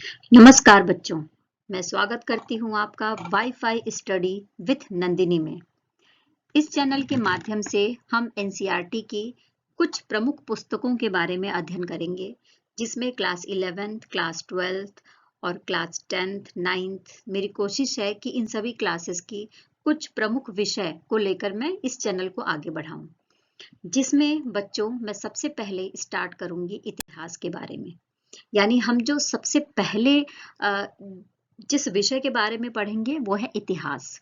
नमस्कार बच्चों, मैं स्वागत करती हूँ आपका वाईफाई स्टडी विथ नंदिनी में। इस चैनल के माध्यम से हम एनसीईआरटी की कुछ प्रमुख पुस्तकों के बारे में अध्ययन करेंगे, जिसमें क्लास 11th, क्लास 12th और क्लास 10th, 9th मेरी कोशिश है कि इन सभी क्लासेस की कुछ प्रमुख विषय को लेकर मैं इस चैनल को आगे बढ़ाऊं, जिसमें बच्चों मैं सबसे पहले स्टार्ट करूंगी इतिहास के बारे में। यानी हम जो सबसे पहले जिस विषय के बारे में पढ़ेंगे वो है इतिहास।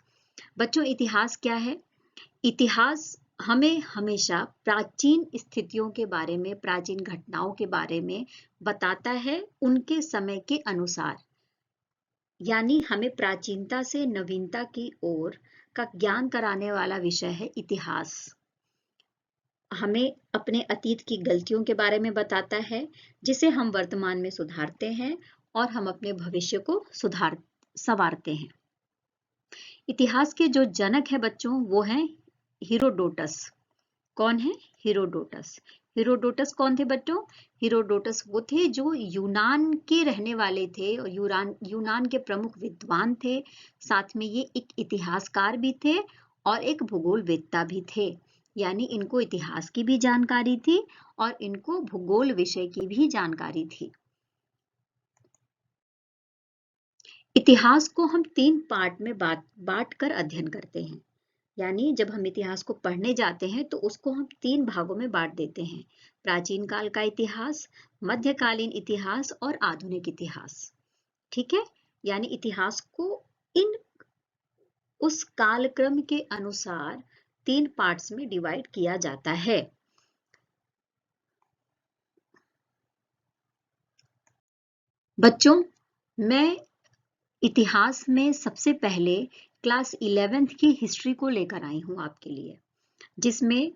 बच्चों, इतिहास क्या है? इतिहास हमें हमेशा प्राचीन स्थितियों के बारे में, प्राचीन घटनाओं के बारे में बताता है उनके समय के अनुसार। यानी हमें प्राचीनता से नवीनता की ओर का ज्ञान कराने वाला विषय है इतिहास। हमें अपने अतीत की गलतियों के बारे में बताता है, जिसे हम वर्तमान में सुधारते हैं और हम अपने भविष्य को संवारते हैं। इतिहास के जो जनक है बच्चों, वो हैं हीरोडोटस। कौन है? हीरोडोटस। हीरोडोटस कौन थे बच्चों? हीरोडोटस वो थे जो यूनान के रहने वाले थे और यूनान के प्रमुख विद्वान थे। साथ में ये एक इतिहासकार भी थे और एक भूगोलवेत्ता भी थे। यानी इनको इतिहास की भी जानकारी थी और इनको भूगोल विषय की भी जानकारी थी। इतिहास को हम 3 पार्ट में बांट कर अध्ययन करते हैं। यानी जब हम इतिहास को पढ़ने जाते हैं तो उसको हम 3 भागों में बांट देते हैं: प्राचीन काल का इतिहास, मध्यकालीन इतिहास और आधुनिक इतिहास। ठीक है? यानी इतिहास को इन उस कालक्रम के अनुसार 3 पार्ट्स में डिवाइड किया जाता है। बच्चों, मैं इतिहास में सबसे पहले क्लास 11th की हिस्ट्री को लेकर आई हूं आपके लिए, जिसमें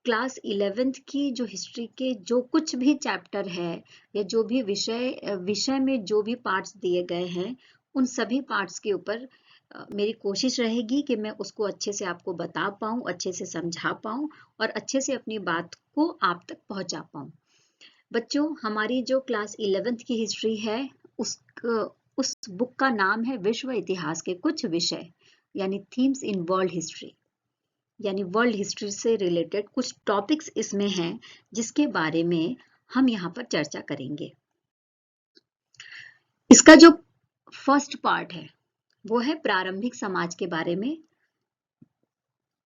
क्लास 11th की जो हिस्ट्री के जो कुछ भी चैप्टर है या जो भी विषय में जो भी पार्ट्स दिए गए हैं, उन सभी पार्ट्स के ऊपर मेरी कोशिश रहेगी कि मैं उसको अच्छे से आपको बता पाऊं, अच्छे से समझा पाऊं और अच्छे से अपनी बात को आप तक पहुंचा पाऊं। बच्चों, हमारी जो क्लास 11th की हिस्ट्री है, उस बुक का नाम है विश्व इतिहास के कुछ विषय, यानी थीम्स इन वर्ल्ड हिस्ट्री। यानी वर्ल्ड हिस्ट्री से रिलेटेड कुछ टॉपिक्स इसमें हैं, जिसके बारे में हम यहाँ पर चर्चा करेंगे। इसका जो फर्स्ट पार्ट है वो है प्रारंभिक समाज के बारे में।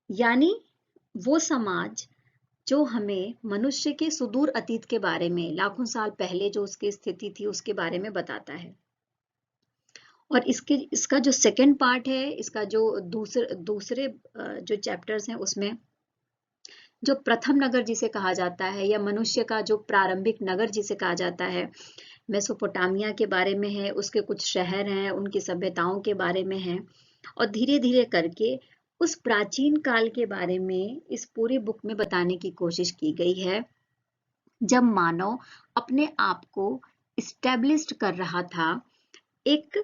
यानी वो समाज जो हमें मनुष्य के सुदूर अतीत के बारे में, लाखों साल पहले जो उसकी स्थिति थी उसके बारे में बताता है। और इसका जो सेकंड पार्ट है, इसका जो दूसरे जो चैप्टर्स हैं, उसमें जो प्रथम नगर जिसे कहा जाता है या मनुष्य का जो प्रारंभिक नगर जिसे कहा जाता है, मेसोपोटामिया के बारे में है, उसके कुछ शहर हैं, उनकी सभ्यताओं के बारे में है। और धीरे धीरे करके उस प्राचीन काल के बारे में इस पूरी बुक में बताने की कोशिश की गई है, जब मानव अपने आप को इस्टेब्लिश्ड कर रहा था, एक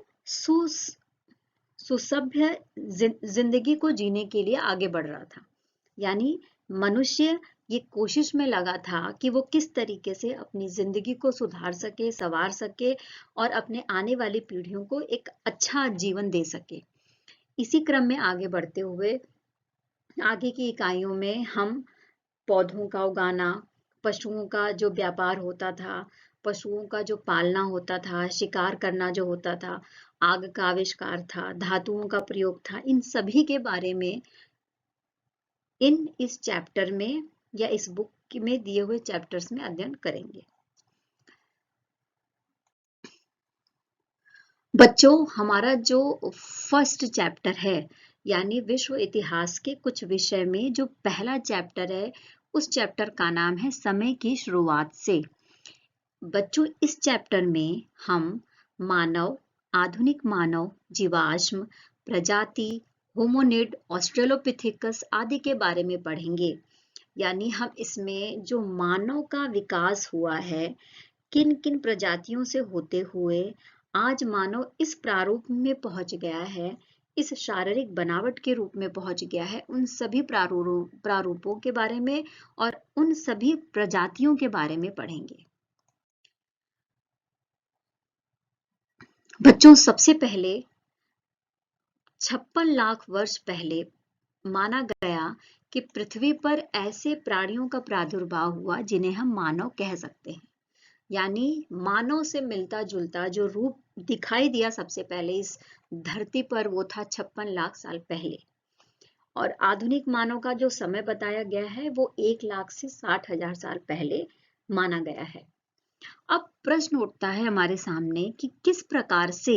सुसभ्य जिंदगी को जीने के लिए आगे बढ़ रहा था। यानी मनुष्य ये कोशिश में लगा था कि वो किस तरीके से अपनी जिंदगी को सुधार सके, संवार सके और अपने आने वाली पीढ़ियों को एक अच्छा जीवन दे सके। इसी क्रम में आगे बढ़ते हुए आगे की इकाइयों में हम पौधों का उगाना, पशुओं का जो व्यापार होता था, पशुओं का जो पालना होता था, शिकार करना जो होता था, आग का आविष्कार था, धातुओं का प्रयोग था, इन सभी के बारे में इस चैप्टर में या इस बुक में दिए हुए चैप्टर्स में अध्ययन करेंगे। बच्चों, हमारा जो फर्स्ट चैप्टर है, यानी विश्व इतिहास के कुछ विषय में जो पहला चैप्टर है, उस चैप्टर का नाम है समय की शुरुआत से। बच्चों, इस चैप्टर में हम मानव, आधुनिक मानव, जीवाश्म, प्रजाति, होमोनिड, ऑस्ट्रेलोपिथेकस आदि के बारे में पढ़ेंगे। यानी हम इसमें जो मानव का विकास हुआ है, किन किन प्रजातियों से होते हुए आज मानव इस प्रारूप में पहुंच गया है, इस शारीरिक बनावट के रूप में पहुंच गया है, उन सभी प्रारूपों के बारे में और उन सभी प्रजातियों के बारे में पढ़ेंगे। बच्चों, सबसे पहले 56 लाख वर्ष पहले माना गया कि पृथ्वी पर ऐसे प्राणियों का प्रादुर्भाव हुआ जिन्हें हम मानव कह सकते हैं। यानी मानव से मिलता जुलता जो रूप दिखाई दिया सबसे पहले इस धरती पर, वो था 56 लाख साल पहले। और आधुनिक मानव का जो समय बताया गया है वो 1 लाख से 60,000 साल पहले माना गया है। अब प्रश्न उठता है हमारे सामने कि किस प्रकार से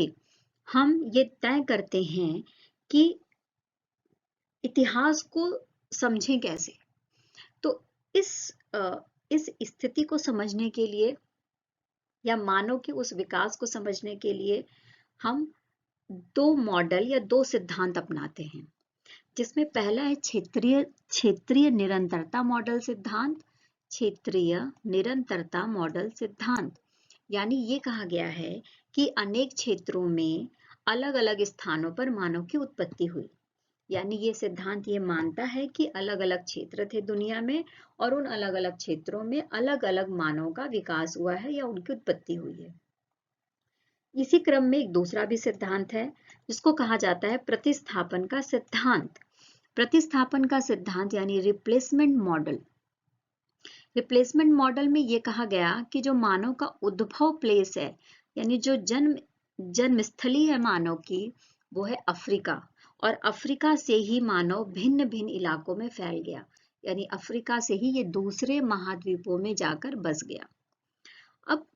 हम ये तय करते हैं कि इतिहास को समझें कैसे। तो इस स्थिति को समझने के लिए या मानव के उस विकास को समझने के लिए हम दो मॉडल या दो सिद्धांत अपनाते हैं, जिसमें पहला है क्षेत्रीय निरंतरता मॉडल सिद्धांत। क्षेत्रीय निरंतरता मॉडल सिद्धांत यानी ये कहा गया है कि अनेक क्षेत्रों में अलग अलग स्थानों पर मानव की उत्पत्ति हुई। यानी ये सिद्धांत ये मानता है कि अलग अलग क्षेत्र थे दुनिया में और उन अलग अलग क्षेत्रों में अलग अलग मानव का विकास हुआ है या उनकी उत्पत्ति हुई है। इसी क्रम में एक दूसरा भी सिद्धांत है जिसको कहा जाता है प्रतिस्थापन का सिद्धांत। प्रतिस्थापन का सिद्धांत यानी रिप्लेसमेंट मॉडल। रिप्लेसमेंट मॉडल में ये कहा गया कि जो मानव का उद्भव प्लेस है, यानी जो जन्मस्थली है मानव की, वो है अफ्रीका। और अफ्रीका से ही मानव भिन्न भिन्न इलाकों में फैल गया, यानी अफ्रीका से ही ये दूसरे महाद्वीपों में जाकर बस गया। अब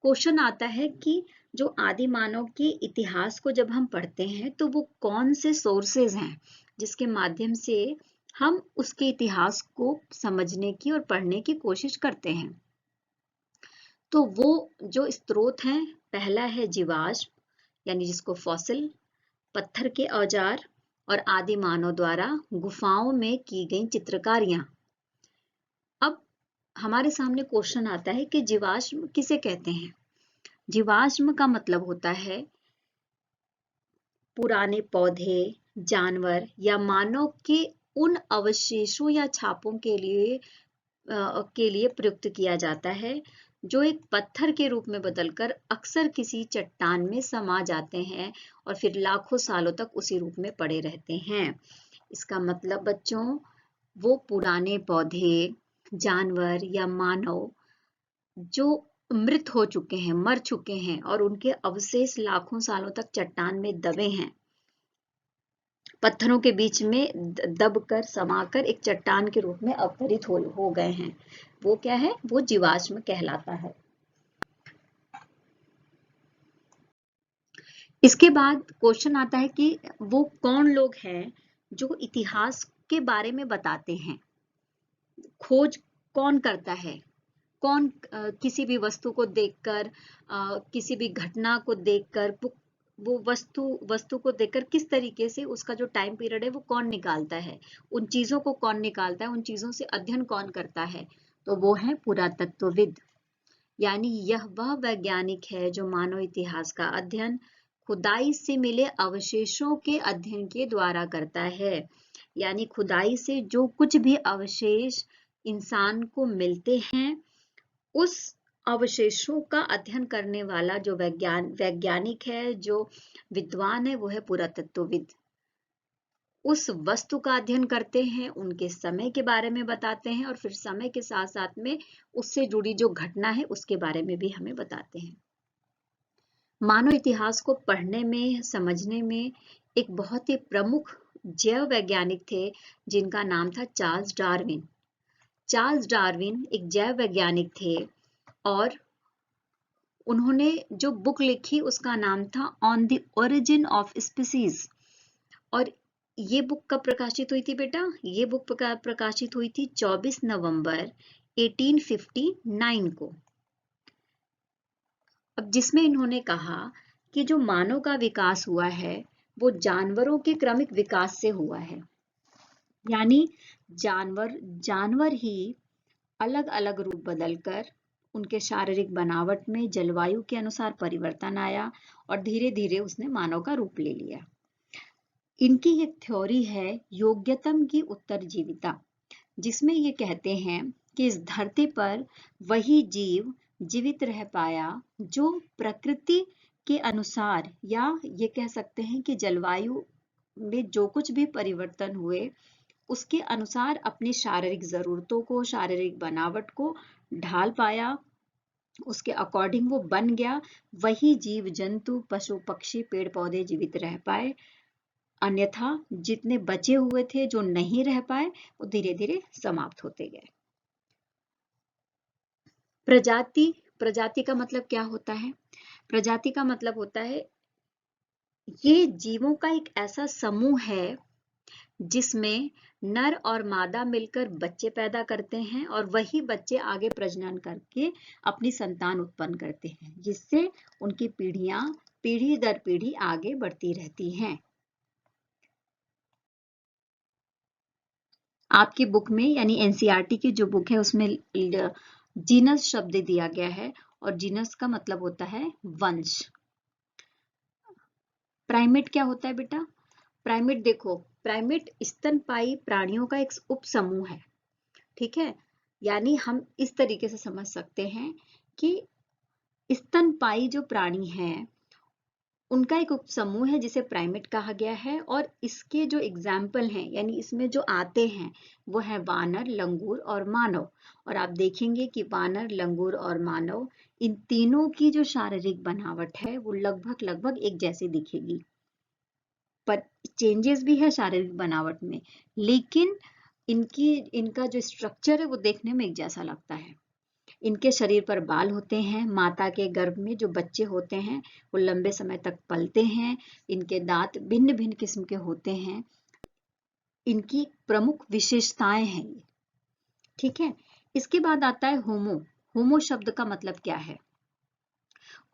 क्वेश्चन आता है कि जो आदि मानव के इतिहास को जब हम पढ़ते हैं तो वो कौन से सोर्सेज हैं जिसके माध्यम से हम उसके इतिहास को समझने की और पढ़ने की कोशिश करते हैं। तो वो जो स्रोत हैं, पहला है जीवाश्म यानी जिसको फॉसिल, पत्थर के औजार और आदि मानव द्वारा गुफाओं में की गई चित्रकारियां। अब हमारे सामने क्वेश्चन आता है कि जीवाश्म किसे कहते हैं। जीवाश्म का मतलब होता है पुराने पौधे, जानवर या मानव के उन अवशेषों या छापों के लिए प्रयुक्त किया जाता है जो एक पत्थर के रूप में बदलकर अक्सर किसी चट्टान में समा जाते हैं और फिर लाखों सालों तक उसी रूप में पड़े रहते हैं। इसका मतलब बच्चों, वो पुराने पौधे, जानवर या मानव जो मृत हो चुके हैं, मर चुके हैं और उनके अवशेष लाखों सालों तक चट्टान में दबे हैं, पत्थरों के बीच में दबकर समाकर एक चट्टान के रूप में अवतरित हो गए हैं, वो क्या है, वो जीवाश्म कहलाता है। इसके बाद क्वेश्चन आता है कि वो कौन लोग हैं जो इतिहास के बारे में बताते हैं। खोज कौन करता है, कौन किसी भी वस्तु को देखकर, किसी भी घटना को देखकर, वो वस्तु को देखकर किस तरीके से उसका जो टाइम पीरियड है वो कौन निकालता है, उन चीजों को कौन निकालता है, उन चीजों से अध्ययन कौन करता है, तो वो है पुरातत्वविद। यानी यह वह वैज्ञानिक है जो मानव इतिहास का अध्ययन खुदाई से मिले अवशेषों के अध्ययन के द्वारा करता है। यानी खुदाई से जो कुछ भी अवशेष इंसान को मिलते हैं, उस अवशेषों का अध्ययन करने वाला जो वैज्ञानिक है, जो विद्वान है, वो है पुरातत्वविद। उस वस्तु का अध्ययन करते हैं, उनके समय के बारे में बताते हैं और फिर समय के साथ साथ में उससे जुड़ी जो घटना है उसके बारे में भी हमें बताते हैं। मानव इतिहास को पढ़ने में, समझने में एक बहुत ही प्रमुख जैव वैज्ञानिक थे जिनका नाम था चार्ल्स डार्विन। चार्ल्स डार्विन एक जैव वैज्ञानिक थे और उन्होंने जो बुक लिखी उसका नाम था on the origin of species. और ये बुक कब प्रकाशित हुई थी बेटा? ये बुक प्रकाशित हुई थी 24 नवंबर 1859 को। अब जिसमें इन्होंने कहा कि जो मानव का विकास हुआ है वो जानवरों के क्रमिक विकास से हुआ है। यानी जानवर ही अलग अलग रूप बदलकर उनके शारीरिक बनावट में जलवायु के अनुसार परिवर्तन आया और धीरे धीरे उसने मानव का रूप ले लिया। इनकी एक थ्योरी है योग्यतम की उत्तरजीविता, जिसमें ये कहते हैं कि इस धरती पर वही जीव जीवित रह पाया जो प्रकृति के अनुसार, या ये कह सकते हैं कि जलवायु में जो कुछ भी परिवर्तन हुए उसके अनुसार अपनी शारीरिक जरूरतों को, शारीरिक बनावट को ढाल पाया, उसके अकॉर्डिंग वो बन गया, वही जीव जंतु, पशु पक्षी, पेड़ पौधे जीवित रह पाए। अन्यथा जितने बचे हुए थे जो नहीं रह पाए वो धीरे धीरे समाप्त होते गए। प्रजाति, प्रजाति का मतलब क्या होता है? प्रजाति का मतलब होता है ये जीवों का एक ऐसा समूह है जिसमें नर और मादा मिलकर बच्चे पैदा करते हैं और वही बच्चे आगे प्रजनन करके अपनी संतान उत्पन्न करते हैं, जिससे उनकी पीढ़ियां पीढ़ी दर पीढ़ी आगे बढ़ती रहती हैं। आपकी बुक में यानी एनसीईआरटी की जो बुक है उसमें जीनस शब्द दिया गया है और जीनस का मतलब होता है वंश। प्राइमेट क्या होता है बेटा? प्राइमेट देखो, प्राइमेट स्तनपायी प्राणियों का एक उपसमूह है, ठीक है। यानी हम इस तरीके से समझ सकते हैं कि स्तनपायी जो प्राणी हैं उनका एक उपसमूह है जिसे प्राइमेट कहा गया है। और इसके जो एग्जाम्पल हैं यानी इसमें जो आते हैं वो है वानर, लंगूर और मानव। और आप देखेंगे कि वानर, लंगूर और मानव, इन तीनों की जो शारीरिक बनावट है वो लगभग लगभग एक जैसी दिखेगी, पर चेंजेस भी है शारीरिक बनावट में, लेकिन इनका जो स्ट्रक्चर है वो देखने में एक जैसा लगता है। इनके शरीर पर बाल होते हैं, माता के गर्भ में जो बच्चे होते हैं वो लंबे समय तक पलते हैं, इनके दांत भिन्न भिन्न किस्म के होते हैं, इनकी प्रमुख विशेषताएं हैं ये, ठीक है। इसके बाद आता है होमो। होमो शब्द का मतलब क्या है?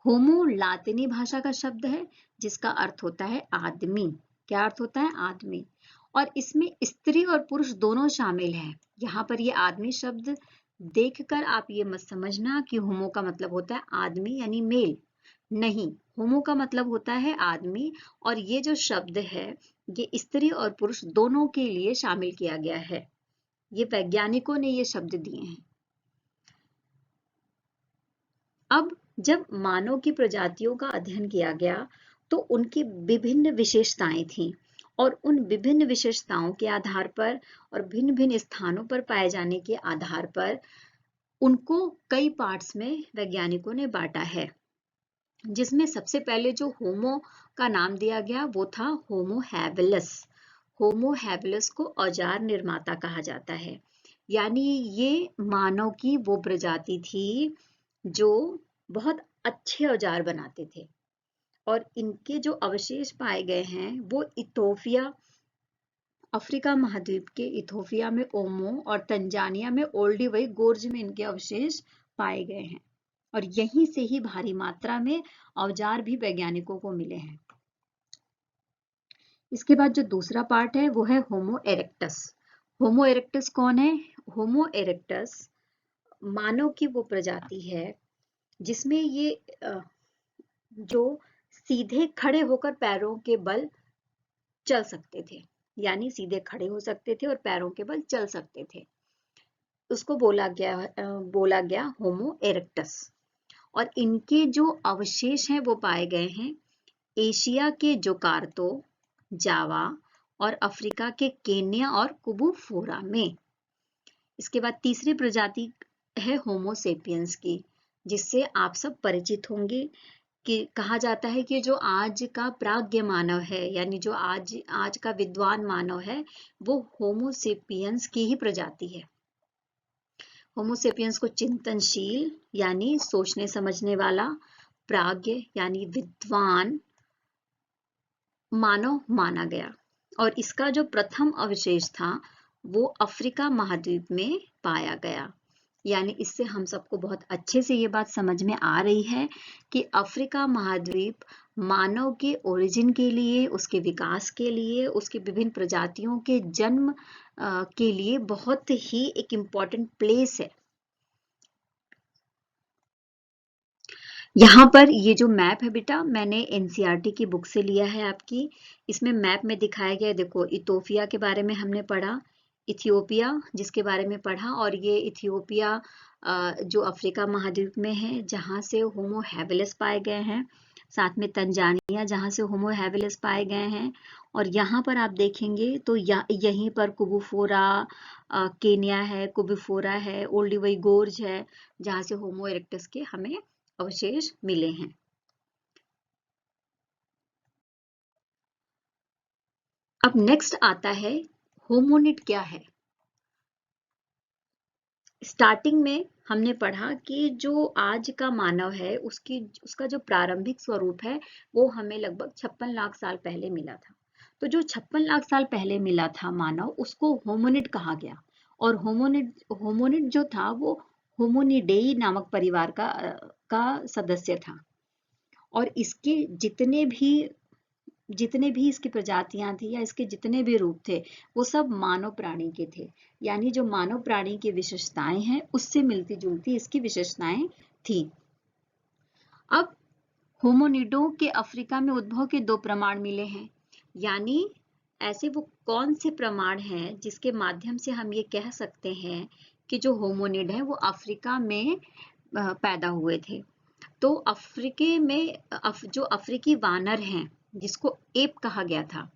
होमो लातिनी भाषा का शब्द है जिसका अर्थ होता है आदमी। क्या अर्थ होता है? आदमी। और इसमें स्त्री और पुरुष दोनों शामिल हैं। यहाँ पर ये आदमी शब्द देखकर आप ये मत समझना कि होमो का मतलब होता है आदमी यानी मेल, नहीं। होमो का मतलब होता है आदमी, और ये जो शब्द है ये स्त्री और पुरुष दोनों के लिए शामिल किया गया है। ये वैज्ञानिकों ने ये शब्द दिए हैं। अब जब मानव की प्रजातियों का अध्ययन किया गया तो उनकी विभिन्न विशेषताएं थीं, और उन विभिन्न विशेषताओं के आधार पर और भिन्न भिन्न स्थानों पर पाए जाने के आधार पर उनको कई पार्ट्स में वैज्ञानिकों ने बांटा है, जिसमें सबसे पहले जो होमो का नाम दिया गया वो था होमो हैबिलस। होमो हैबिलस को औजार निर्माता कहा जाता है, यानी ये मानव की वो प्रजाति थी जो बहुत अच्छे औजार बनाते थे। और इनके जो अवशेष पाए गए हैं वो इथोपिया, अफ्रीका महाद्वीप के इथोपिया में ओमो और तंजानिया में ओल्डीवई गोर्ज में इनके अवशेष पाए गए हैं, और यहीं से ही भारी मात्रा में औजार भी वैज्ञानिकों को मिले हैं। इसके बाद जो दूसरा पार्ट है वो है होमो इरेक्टस। होमो इरेक्टस कौन है? होमो इरेक्टस मानव की वो प्रजाति है जिसमें ये जो सीधे खड़े होकर पैरों के बल चल सकते थे, यानी सीधे खड़े हो सकते थे और पैरों के बल चल सकते थे, उसको बोला गया होमो इरेक्टस। और इनके जो अवशेष हैं वो पाए गए हैं एशिया के जोकार्तो, जावा और अफ्रीका के केन्या और कुबुफोरा में। इसके बाद तीसरी प्रजाति है होमो सेपियंस की, जिससे आप सब परिचित होंगे कि कहा जाता है कि जो आज का प्राज्ञ मानव है यानी जो आज का विद्वान मानव है वो होमो सेपियंस की ही प्रजाति है। होमो सेपियंस को चिंतनशील यानी सोचने समझने वाला, प्राज्ञ यानी विद्वान मानव माना गया। और इसका जो प्रथम अवशेष था वो अफ्रीका महाद्वीप में पाया गया। यानी इससे हम सबको बहुत अच्छे से ये बात समझ में आ रही है कि अफ्रीका महाद्वीप मानव के ओरिजिन के लिए, उसके विकास के लिए, उसकी विभिन्न प्रजातियों के जन्म के लिए बहुत ही एक इम्पॉर्टेंट प्लेस है। यहाँ पर ये जो मैप है बेटा मैंने एनसीईआरटी की बुक से लिया है आपकी। इसमें मैप में दिखाया गया, देखो इथोपिया के बारे में हमने पढ़ा, इथियोपिया जिसके बारे में पढ़ा, और ये इथियोपिया जो अफ्रीका महाद्वीप में है जहाँ से होमो हैबिलिस पाए गए हैं। साथ में तंजानिया जहाँ से होमो हैबिलिस पाए गए हैं, और यहाँ पर आप देखेंगे तो यहीं पर कुबुफोरा केन्या है, कुबुफोरा है, ओल्डीवई गोर्ज है जहाँ से होमो इरेक्टस के हमें अवशेष मिले हैं। अब नेक्स्ट आता है होमोनिड क्या है। स्टार्टिंग में हमने पढ़ा कि जो आज का मानव है उसका जो प्रारंभिक स्वरूप है वो हमें लगभग 56 लाख साल पहले मिला था। तो जो 56 लाख साल पहले मिला था मानव, उसको होमोनिड कहा गया। और होमोनिड जो था वो होमोनिडेई नामक परिवार का सदस्य था। और इसके जितने भी इसकी प्रजातियां थी या इसके जितने भी रूप थे वो सब मानव प्राणी के थे। यानी जो मानव प्राणी की विशेषताएं हैं उससे मिलती जुलती इसकी विशेषताएं थी। अब होमोनिडों के अफ्रीका में उद्भव के 2 प्रमाण मिले हैं। यानी ऐसे वो कौन से प्रमाण हैं जिसके माध्यम से हम ये कह सकते हैं कि जो होमोनिड है वो अफ्रीका में पैदा हुए थे। तो अफ्रीके में जो अफ्रीकी वानर हैं जिसको एप कहा गया था,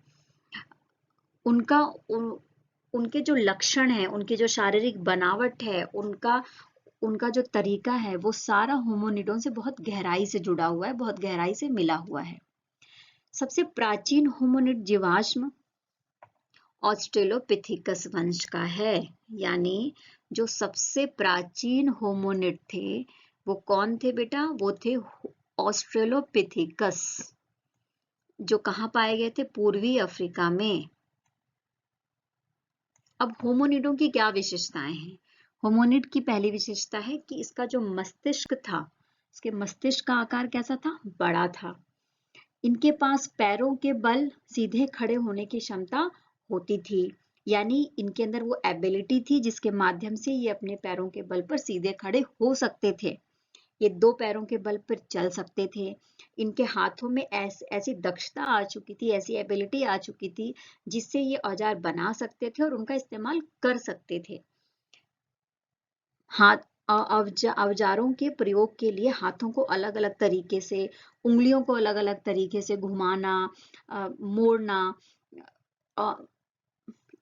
उनके जो लक्षण है, उनकी जो शारीरिक बनावट है, उनका जो तरीका है वो सारा होमोनिडों से बहुत गहराई से जुड़ा हुआ है, बहुत गहराई से मिला हुआ है। सबसे प्राचीन होमोनिड जीवाश्म ऑस्ट्रेलोपिथिकस वंश का है। यानी जो सबसे प्राचीन होमोनिड थे वो कौन थे बेटा? वो थे ऑस्ट्रेलोपिथिकस, जो कहाँ पाए गए थे? पूर्वी अफ्रीका में। अब होमोनिडों की क्या विशेषताएं हैं? होमोनिड की पहली विशेषता है कि इसका जो मस्तिष्क था, इसके मस्तिष्क का आकार कैसा था? बड़ा था। इनके पास पैरों के बल सीधे खड़े होने की क्षमता होती थी। यानी इनके अंदर वो एबिलिटी थी जिसके माध्यम से ये अपने पैरों के बल पर सीधे खड़े हो सकते थे। ये 2 पैरों के बल पर चल सकते थे। इनके हाथों में ऐसी दक्षता आ चुकी थी, ऐसी एबिलिटी आ चुकी थी जिससे ये औजार बना सकते थे और उनका इस्तेमाल कर सकते थे। हाथ औजारों के प्रयोग के लिए हाथों को अलग अलग तरीके से, उंगलियों को अलग अलग तरीके से घुमाना, मोड़ना,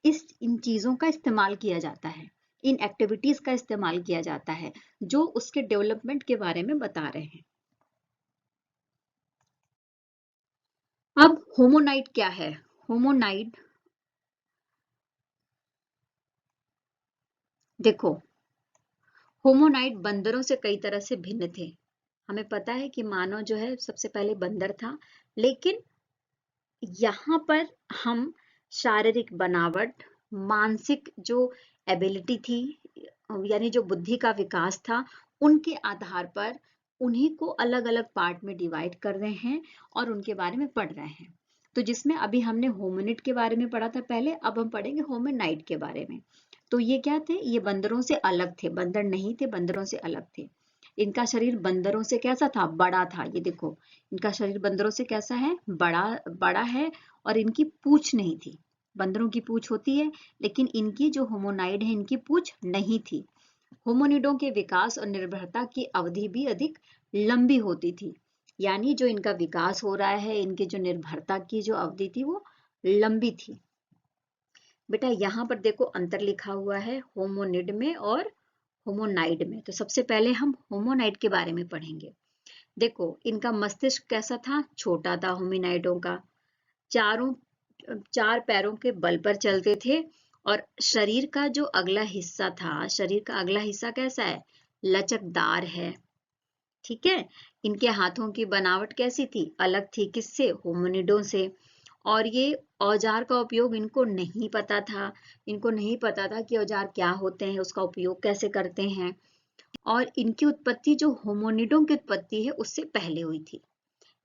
इन चीजों का इस्तेमाल किया जाता है, इन एक्टिविटीज का इस्तेमाल किया जाता है जो उसके डेवलपमेंट के बारे में बता रहे हैं। अब होमोनाइड क्या है? होमोनाइड देखो, होमोनाइड बंदरों से कई तरह से भिन्न थे। हमें पता है कि मानव जो है सबसे पहले बंदर था, लेकिन यहाँ पर हम शारीरिक बनावट, मानसिक जो एबिलिटी थी, यानी जो बुद्धि का विकास था, उनके आधार पर उन्हीं को अलग अलग पार्ट में डिवाइड कर रहे हैं और उनके बारे में पढ़ रहे हैं। तो जिसमें अभी हमने होमिनिड के बारे में पढ़ा था पहले, अब हम पढ़ेंगे होमिनाइड के बारे में। तो ये क्या थे? ये बंदरों से अलग थे, बंदर नहीं थे, बंदरों से अलग थे। इनका शरीर बंदरों से कैसा था? बड़ा था। ये देखो, इनका शरीर बंदरों से कैसा है? बड़ा बड़ा है। और इनकी पूंछ नहीं थी। बंदरों की पूंछ होती है, लेकिन इनकी जो होमोनाइड है इनकी पूंछ नहीं थी। होमोनिडों के विकास और निर्भरता की अवधि भी अधिक लंबी होती थी। यानी जो इनका विकास हो रहा है, इनकी जो निर्भरता की जो अवधि थी वो लंबी थी। बेटा यहाँ पर देखो अंतर लिखा हुआ है होमोनिड में और होमोनाइड में। तो सबसे पहले हम होमोनाइड के बारे में पढ़ेंगे। देखो, इनका मस्तिष्क कैसा था? छोटा था होमिनाइडों का। 4 पैरों के बल पर चलते थे। और शरीर का जो अगला हिस्सा था, शरीर का अगला हिस्सा कैसा है? लचकदार है। ठीक है। इनके हाथों की बनावट कैसी थी? अलग थी। किससे? होमिनिडों से। और ये औजार का उपयोग इनको नहीं पता था। इनको नहीं पता था कि औजार क्या होते हैं, उसका उपयोग कैसे करते हैं। और इनकी उत्पत्ति, जो होमोनिडों की उत्पत्ति है, उससे पहले हुई थी।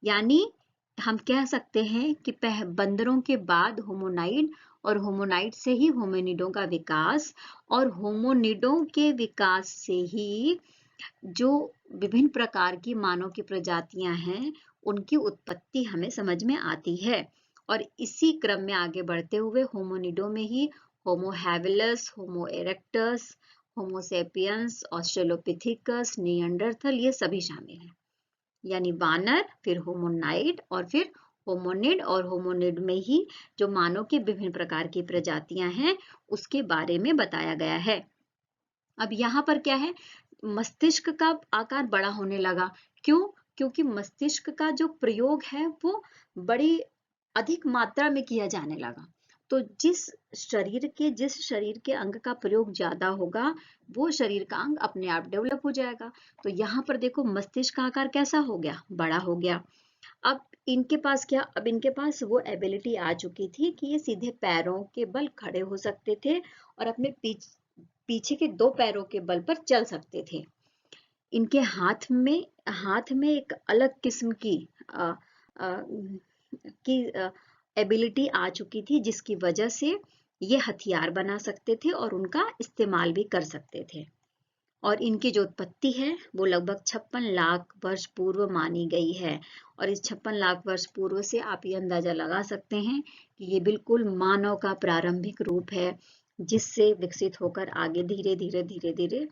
यानी हम कह सकते हैं कि बंदरों के बाद होमोनाइड और होमोनाइड से ही होमिनिडों का विकास, और होमोनिडों के विकास से ही जो विभिन्न प्रकार की मानव की प्रजातियां हैं उनकी उत्पत्ति हमें समझ में आती है। और इसी क्रम में आगे बढ़ते हुए होमोनिडों में ही होमो हैबिलस, होमो इरेक्टस, होमो सेपियंस, ऑस्ट्रेलोपिथिकस, निएंडरथल, ये सभी शामिल हैं। यानी वानर, फिर होमोनाइड और फिर होमोनिड, और होमोनिड में ही जो मानव के विभिन्न प्रकार की प्रजातियां हैं उसके बारे में बताया गया है। अब यहाँ पर क्या है, मस्तिष्क का आकार बड़ा होने लगा। क्यों? क्योंकि मस्तिष्क का जो प्रयोग है वो बड़ी अधिक मात्रा में किया जाने लगा। तो जिस शरीर के अंग का प्रयोग ज्यादा होगा वो शरीर का अंग अपने आप डेवलप हो जाएगा। तो यहाँ पर देखो मस्तिष्क का आकार कैसा हो गया, बड़ा हो गया। अब इनके पास क्या, अब इनके पास वो एबिलिटी आ चुकी थी कि ये सीधे पैरों के बल खड़े हो सकते थे और अपने पीछे के दो पैरों के बल पर चल सकते थे। इनके हाथ में एक अलग किस्म की एबिलिटी आ चुकी थी जिसकी वजह से ये हथियार बना सकते थे और उनका इस्तेमाल भी कर सकते थे। और इनकी जो उत्पत्ति है वो लगभग 56 लाख वर्ष पूर्व मानी गई है। और इस 56 लाख वर्ष पूर्व से आप ये अंदाजा लगा सकते हैं कि ये बिल्कुल मानव का प्रारंभिक रूप है जिससे विकसित होकर आगे धीरे धीरे धीरे धीरे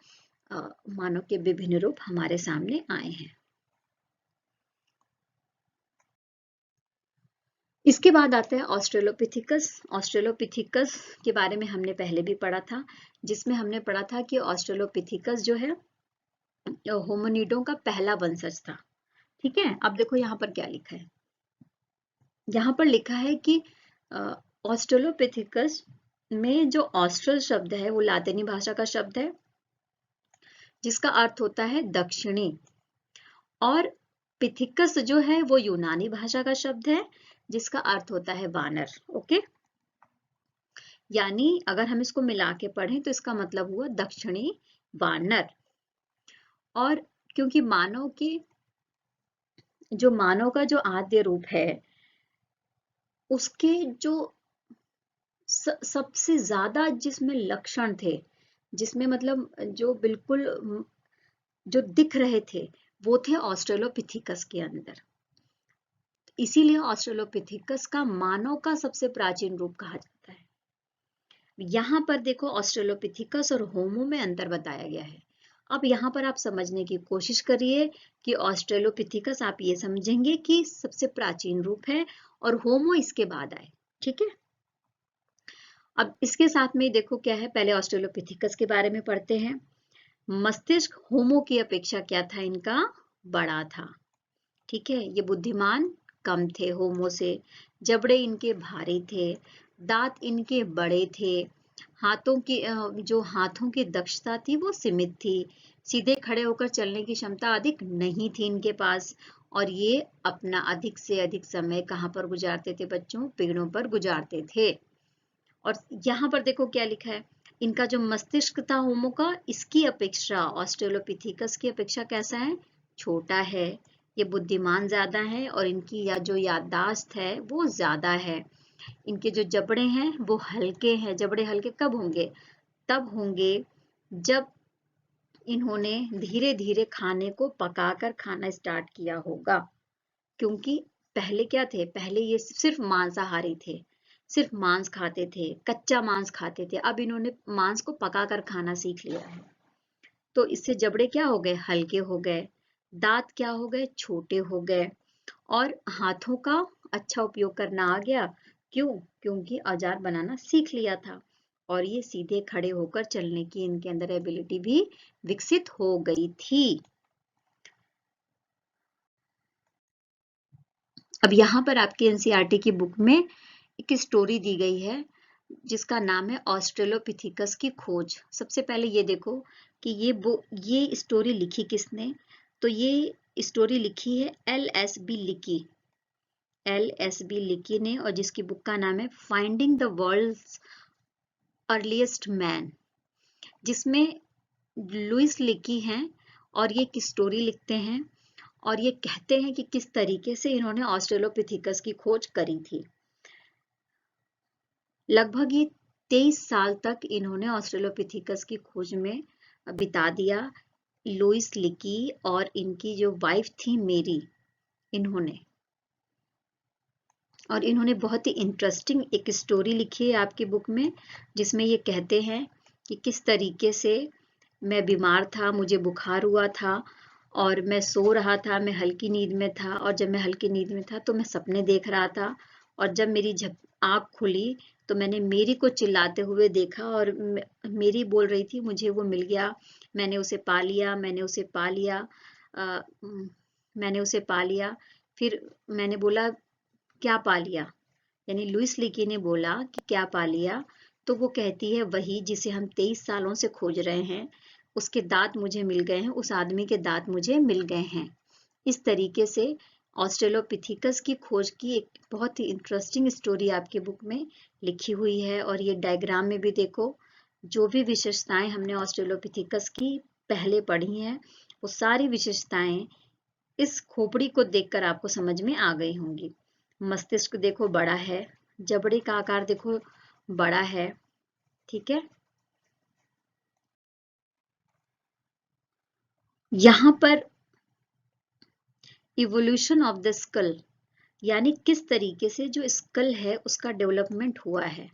मानव के विभिन्न रूप हमारे सामने आए हैं। इसके बाद आता है ऑस्ट्रेलोपिथिकस। ऑस्ट्रेलोपिथिकस के बारे में हमने पहले भी पढ़ा था, जिसमें हमने पढ़ा था कि ऑस्ट्रेलोपिथिकस जो है होमिनिडों का पहला वंशज था। ठीक है, अब देखो यहाँ पर क्या लिखा है। यहाँ पर लिखा है कि ऑस्ट्रेलोपिथिकस में जो ऑस्ट्रल शब्द है वो लातिनी भाषा का शब्द है जिसका अर्थ होता है दक्षिणी, और पिथिकस जो है वो यूनानी भाषा का शब्द है जिसका अर्थ होता है वानर। ओके, यानी अगर हम इसको मिला के पढ़ें तो इसका मतलब हुआ दक्षिणी वानर। और क्योंकि मानव का जो आद्य रूप है उसके जो सबसे ज्यादा जिसमें लक्षण थे, जिसमें मतलब जो बिल्कुल जो दिख रहे थे वो थे ऑस्ट्रेलोपिथिकस के अंदर। इसीलिए ऑस्ट्रेलोपिथिकस का मानव का सबसे प्राचीन रूप कहा जाता है। यहाँ पर देखो ऑस्ट्रेलोपिथिकस और होमो में अंतर बताया गया है। अब यहाँ पर आप समझने की कोशिश करिए कि ऑस्ट्रेलोपिथिकस आप ये समझेंगे कि सबसे प्राचीन रूप है और होमो इसके बाद आए। ठीक है, अब इसके साथ में देखो क्या है, पहले ऑस्ट्रेलोपिथिकस के बारे में पढ़ते हैं। मस्तिष्क होमो की अपेक्षा क्या था, इनका बड़ा था। ठीक है, ये बुद्धिमान कम थे होमो से, जबड़े इनके भारी थे, दांत इनके बड़े थे, जो हाथों की दक्षता थी वो सीमित थी, सीधे खड़े होकर चलने की क्षमता अधिक नहीं थी इनके पास, और ये अपना अधिक से अधिक समय कहाँ पर गुजारते थे बच्चों, पेड़ों पर गुजारते थे। और यहाँ पर देखो क्या लिखा है, इनका जो मस्तिष्क था होमो का, इसकी अपेक्षा ऑस्ट्रेलोपिथिकस की अपेक्षा कैसा है, छोटा है। ये बुद्धिमान ज्यादा है और इनकी जो याददाश्त है वो ज्यादा है। इनके जो जबड़े हैं वो हल्के हैं। जबड़े हल्के कब होंगे, तब होंगे जब इन्होंने धीरे धीरे खाने को पकाकर खाना स्टार्ट किया होगा। क्योंकि पहले क्या थे, पहले ये सिर्फ मांसाहारी थे, सिर्फ मांस खाते थे, कच्चा मांस खाते थे। अब इन्होंने मांस को पकाकर खाना सीख लिया है, तो इससे जबड़े क्या हो गए, हल्के हो गए, दांत क्या हो गए, छोटे हो गए, और हाथों का अच्छा उपयोग करना आ गया। क्यों? क्योंकि औजार बनाना सीख लिया था, और ये सीधे खड़े होकर चलने की इनके अंदर एबिलिटी भी विकसित हो गई थी। अब यहाँ पर आपकी एनसीईआरटी की बुक में एक स्टोरी दी गई है जिसका नाम है ऑस्ट्रेलोपिथिकस की खोज। सबसे पहले ये देखो कि ये स्टोरी लिखी किसने, तो ये स्टोरी लिखी है एल.एस.बी. लिकी ने, और जिसकी बुक का नाम है finding the world's earliest man, जिसमें लुइस लिकी हैं और ये एक स्टोरी लिखते हैं और ये कहते हैं कि किस तरीके से इन्होंने ऑस्ट्रेलोपिथिकस की खोज करी थी। लगभग ये 23 साल तक इन्होंने ऑस्ट्रेलोपिथिकस की खोज में बिता दिया, लुइस लिकी और इनकी जो वाइफ थी मेरी, इन्होंने बहुत ही इंटरेस्टिंग एक स्टोरी लिखी है आपकी बुक में, जिसमें ये कहते हैं कि किस तरीके से मैं बीमार था, मुझे बुखार हुआ था और मैं सो रहा था, मैं हल्की नींद में था, और जब मैं हल्की नींद में था तो मैं सपने देख रहा था, और जब मेरी आँख खुली तो मैंने मेरी को चिल्लाते हुए देखा, और मेरी बोल रही थी मुझे वो मिल गया, मैंने उसे पा लिया, मैंने उसे पा लिया, अ, मैंने उसे पा लिया। फिर मैंने बोला क्या पा लिया, यानी लुइस लीकी ने बोला कि क्या पा लिया, तो वो कहती है वही जिसे हम 23 सालों से खोज रहे हैं, उसके दांत मुझे मिल गए हैं, उस आदमी के दांत मुझे मिल गए हैं। इस तरीके से ऑस्ट्रेलोपिथेकस की खोज की एक बहुत ही इंटरेस्टिंग स्टोरी आपकी बुक में लिखी हुई है, और ये डायग्राम में भी देखो, जो भी विशेषताएं हमने ऑस्ट्रेलोपिथेकस की पहले पढ़ी हैं, वो सारी विशेषताएं इस खोपड़ी को देखकर आपको समझ में आ गई होंगी। मस्तिष्क देखो बड़ा है, जबड़े का आकार देखो बड़ा है, ठीक है। यहाँ पर इवोल्यूशन ऑफ द स्कल, यानी किस तरीके से जो स्कल है उसका डेवलपमेंट हुआ है,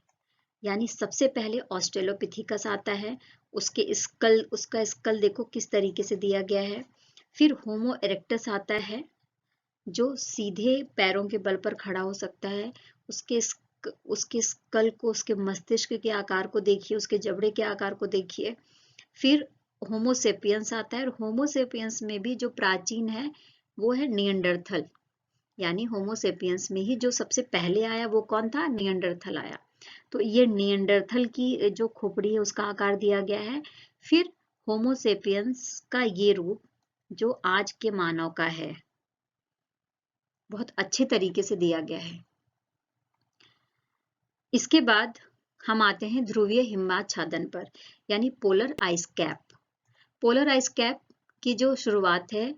यानी सबसे पहले ऑस्ट्रेलोपिथेकस आता है, उसका स्कल देखो किस तरीके से दिया गया है। फिर होमो इरेक्टस आता है, जो सीधे पैरों के बल पर खड़ा हो सकता है। उसके स्कल को, उसके मस्तिष्क के आकार को देखिए, उसके जबड़े के आकार को देखिए। फिर होमोसेपियंस आता है, और होमोसेपियंस में भी जो प्राचीन है वो है निएंडरथल, यानी होमोसेपियंस में ही जो सबसे पहले आया वो कौन था, निएंडरथल आया। तो ये निएंडरथल की जो खोपड़ी है उसका आकार दिया गया है। फिर होमोसेपियंस का ये रूप जो आज के मानव का है, बहुत अच्छे तरीके से दिया गया है। इसके बाद हम आते हैं ध्रुवीय हिमाच्छादन पर, यानी polar ice cap. Polar ice cap की जो शुरुआत है,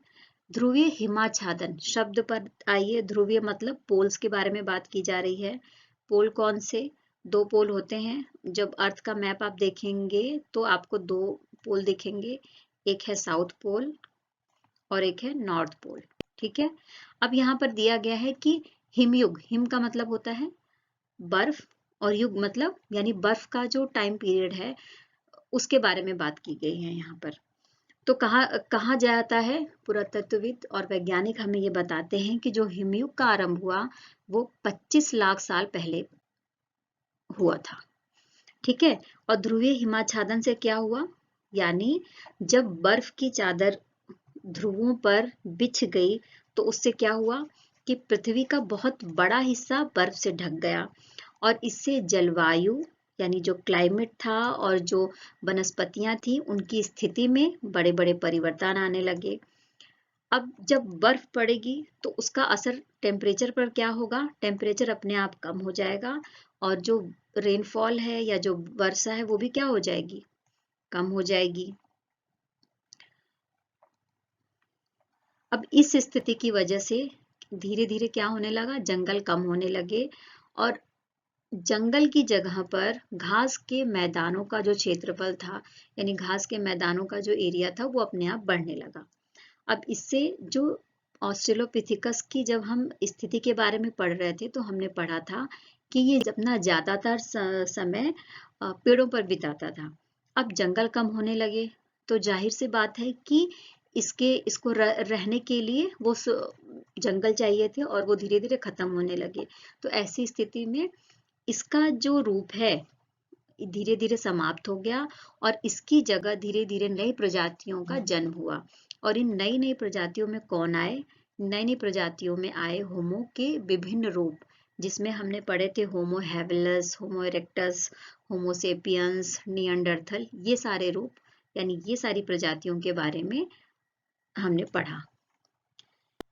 ध्रुवीय हिमाच्छादन शब्द पर आइए। ध्रुवीय मतलब पोल्स के बारे में बात की जा रही है। पोल कौन से, दो पोल होते हैं। जब अर्थ का मैप आप देखेंगे तो आपको दो पोल दिखेंगे, एक है साउथ पोल और एक है नॉर्थ पोल, ठीक है। अब यहाँ पर दिया गया है कि हिमयुग, हिम का मतलब होता है बर्फ, और युग मतलब यानी बर्फ का जो टाइम पीरियड है उसके बारे में बात की गई है यहाँ पर। तो कहा जाता है, पुरातत्वविद और वैज्ञानिक हमें ये बताते हैं कि जो हिमयुग का आरंभ हुआ वो 25 लाख साल पहले हुआ था, ठीक है। और ध्रुवीय हिमाच्छादन से क्या हुआ, यानी जब बर्फ की चादर ध्रुवों पर बिछ गई तो उससे क्या हुआ कि पृथ्वी का बहुत बड़ा हिस्सा बर्फ से ढक गया, और इससे जलवायु यानी जो क्लाइमेट था और जो वनस्पतियां थी उनकी स्थिति में बड़े बड़े परिवर्तन आने लगे। अब जब बर्फ पड़ेगी तो उसका असर टेम्परेचर पर क्या होगा, टेम्परेचर अपने आप कम हो जाएगा, और जो रेनफॉल है या जो वर्षा है वो भी क्या हो जाएगी, कम हो जाएगी। अब इस स्थिति की वजह से धीरे धीरे क्या होने लगा, जंगल कम होने लगे, और जंगल की जगह पर घास के मैदानों का जो क्षेत्रफल था, यानी घास के मैदानों का जो एरिया था वो अपने आप बढ़ने लगा। अब इससे जो ऑस्ट्रेलोपिथेकस की जब हम स्थिति के बारे में पढ़ रहे थे तो हमने पढ़ा था कि ये अपना ज्यादातर समय पेड़ों पर बिताता था। अब जंगल कम होने लगे तो जाहिर सी बात है कि इसको रहने के लिए वो जंगल चाहिए थे, और वो धीरे धीरे खत्म होने लगे। तो ऐसी स्थिति में इसका जो रूप है धीरे धीरे समाप्त हो गया, और इसकी जगह धीरे धीरे नई प्रजातियों का जन्म हुआ। और इन नई नई प्रजातियों में कौन आए, नई नई प्रजातियों में आए होमो के विभिन्न रूप, जिसमें हमने पढ़े थे होमो हैबिलस, होमो इरेक्टस, होमो सेपियंस, निएंडरथल, ये सारे रूप यानी ये सारी प्रजातियों के बारे में हमने पढ़ा।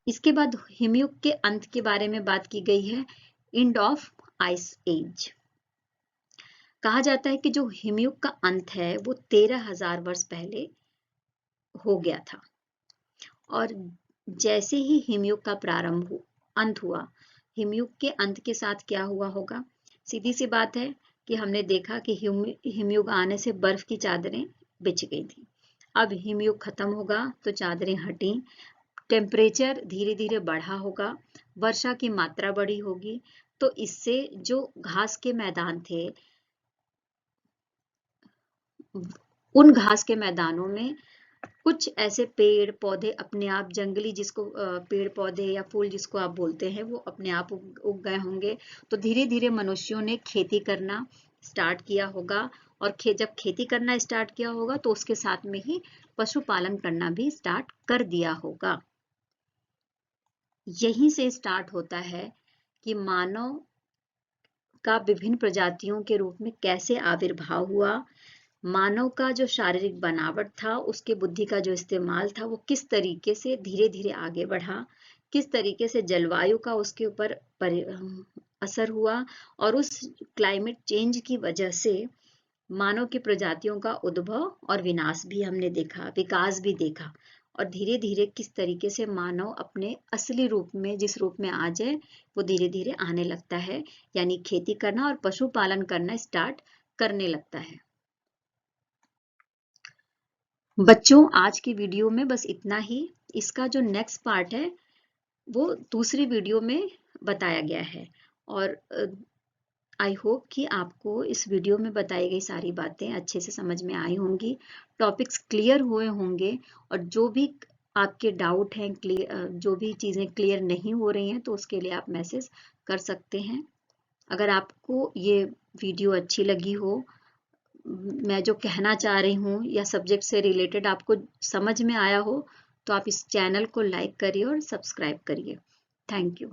इसके बाद हिमयुग के अंत के बारे में बात की गई है, एंड ऑफ आइस एज। कहा जाता है कि जो हिमयुग का अंत है वो 13,000 वर्ष पहले हो गया था, और जैसे ही हिमयुग का अंत हुआ, हिमयुग के अंत के साथ क्या हुआ होगा, सीधी सी बात है कि हमने देखा कि हिमयुग आने से बर्फ की चादरें बिछ गई थी। अब हिमयुग खत्म होगा तो चादरें हटी, टेम्परेचर धीरे धीरे बढ़ा होगा, वर्षा की मात्रा बढ़ी होगी, तो इससे जो घास के मैदान थे उन घास के मैदानों में कुछ ऐसे पेड़ पौधे अपने आप, जंगली जिसको पेड़ पौधे या फूल जिसको आप बोलते हैं, वो अपने आप उग गए होंगे। तो धीरे धीरे मनुष्यों ने खेती करना स्टार्ट किया होगा, और जब खेती करना स्टार्ट किया होगा तो उसके साथ में ही पशुपालन करना भी स्टार्ट कर दिया होगा। यहीं से स्टार्ट होता है कि मानव का विभिन्न प्रजातियों के रूप में कैसे आविर्भाव हुआ, मानव का जो शारीरिक बनावट था, उसके बुद्धि का जो इस्तेमाल था, वो किस तरीके से धीरे धीरे आगे बढ़ा, किस तरीके से जलवायु का उसके ऊपर असर हुआ, और उस क्लाइमेट चेंज की वजह से मानव की प्रजातियों का उद्भव और विनाश भी हमने देखा, विकास भी देखा, और धीरे धीरे किस तरीके से मानव अपने असली रूप में, जिस रूप में आज है, वो धीरे धीरे आने लगता है, यानी खेती करना और पशुपालन करना स्टार्ट करने लगता है। बच्चों, आज की वीडियो में बस इतना ही। इसका जो नेक्स्ट पार्ट है वो दूसरी वीडियो में बताया गया है, और आई होप कि आपको इस वीडियो में बताई गई सारी बातें अच्छे से समझ में आई होंगी, टॉपिक्स क्लियर हुए होंगे, और जो भी आपके डाउट हैं, जो भी चीज़ें क्लियर नहीं हो रही हैं, तो उसके लिए आप मैसेज कर सकते हैं। अगर आपको ये वीडियो अच्छी लगी हो, मैं जो कहना चाह रही हूँ या सब्जेक्ट से रिलेटेड आपको समझ में आया हो, तो आप इस चैनल को लाइक करिए और सब्सक्राइब करिए। Thank you.